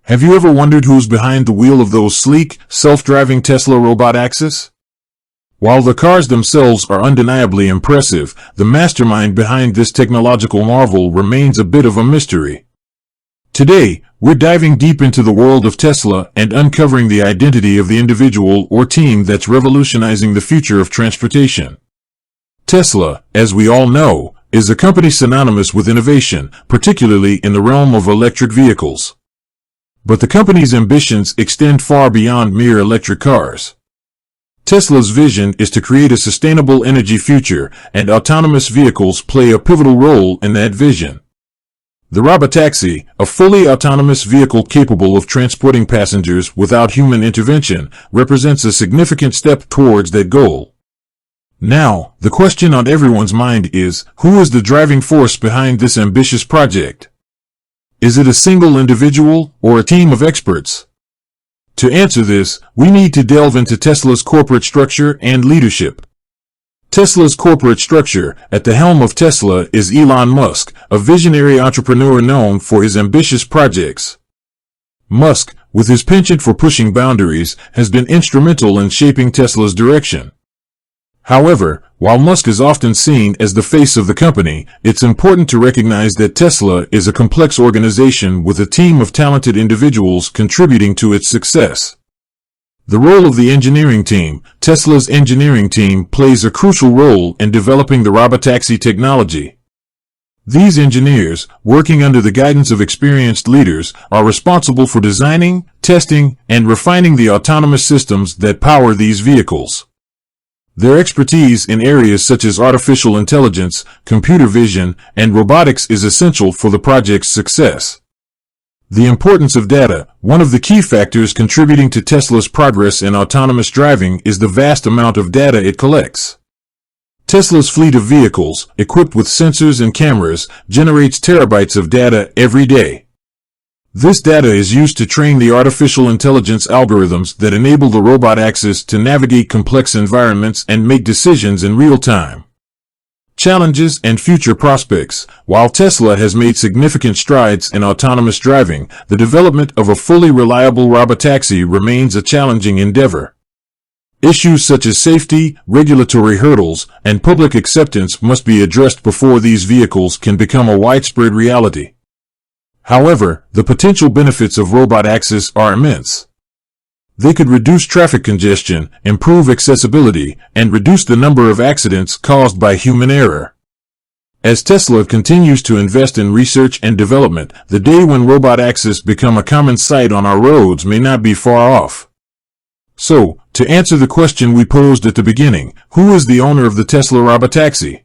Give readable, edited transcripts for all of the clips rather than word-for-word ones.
Have you ever wondered who's behind the wheel of those sleek, self-driving Tesla robotaxis? While the cars themselves are undeniably impressive, the mastermind behind this technological marvel remains a bit of a mystery. Today, we're diving deep into the world of Tesla and uncovering the identity of the individual or team that's revolutionizing the future of transportation. Tesla, as we all know, is a company synonymous with innovation, particularly in the realm of electric vehicles. But the company's ambitions extend far beyond mere electric cars. Tesla's vision is to create a sustainable energy future, and autonomous vehicles play a pivotal role in that vision. The robotaxi, a fully autonomous vehicle capable of transporting passengers without human intervention, represents a significant step towards that goal. Now, the question on everyone's mind is, who is the driving force behind this ambitious project? Is it a single individual or a team of experts? To answer this, we need to delve into Tesla's corporate structure and leadership. Tesla's corporate structure. At the helm of Tesla is Elon Musk, a visionary entrepreneur known for his ambitious projects. Musk, with his penchant for pushing boundaries, has been instrumental in shaping Tesla's direction. However, while Musk is often seen as the face of the company, it's important to recognize that Tesla is a complex organization with a team of talented individuals contributing to its success. The role of the engineering team. Tesla's engineering team plays a crucial role in developing the robotaxi technology. These engineers, working under the guidance of experienced leaders, are responsible for designing, testing, and refining the autonomous systems that power these vehicles. Their expertise in areas such as artificial intelligence, computer vision, and robotics is essential for the project's success. The importance of data. One of the key factors contributing to Tesla's progress in autonomous driving is the vast amount of data it collects. Tesla's fleet of vehicles, equipped with sensors and cameras, generates terabytes of data every day. This data is used to train the artificial intelligence algorithms that enable the robotaxis to navigate complex environments and make decisions in real time. Challenges and future prospects. While Tesla has made significant strides in autonomous driving, the development of a fully reliable robotaxi remains a challenging endeavor. Issues such as safety, regulatory hurdles, and public acceptance must be addressed before these vehicles can become a widespread reality. However, the potential benefits of robotaxis are immense. They could reduce traffic congestion, improve accessibility, and reduce the number of accidents caused by human error. As Tesla continues to invest in research and development, the day when robotaxis become a common sight on our roads may not be far off. So, to answer the question we posed at the beginning, who is the owner of the Tesla robotaxi?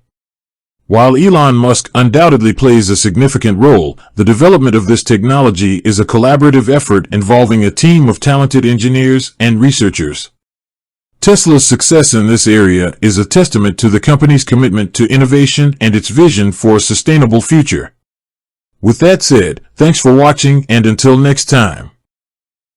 While Elon Musk undoubtedly plays a significant role, the development of this technology is a collaborative effort involving a team of talented engineers and researchers. Tesla's success in this area is a testament to the company's commitment to innovation and its vision for a sustainable future. With that said, thanks for watching, and until next time.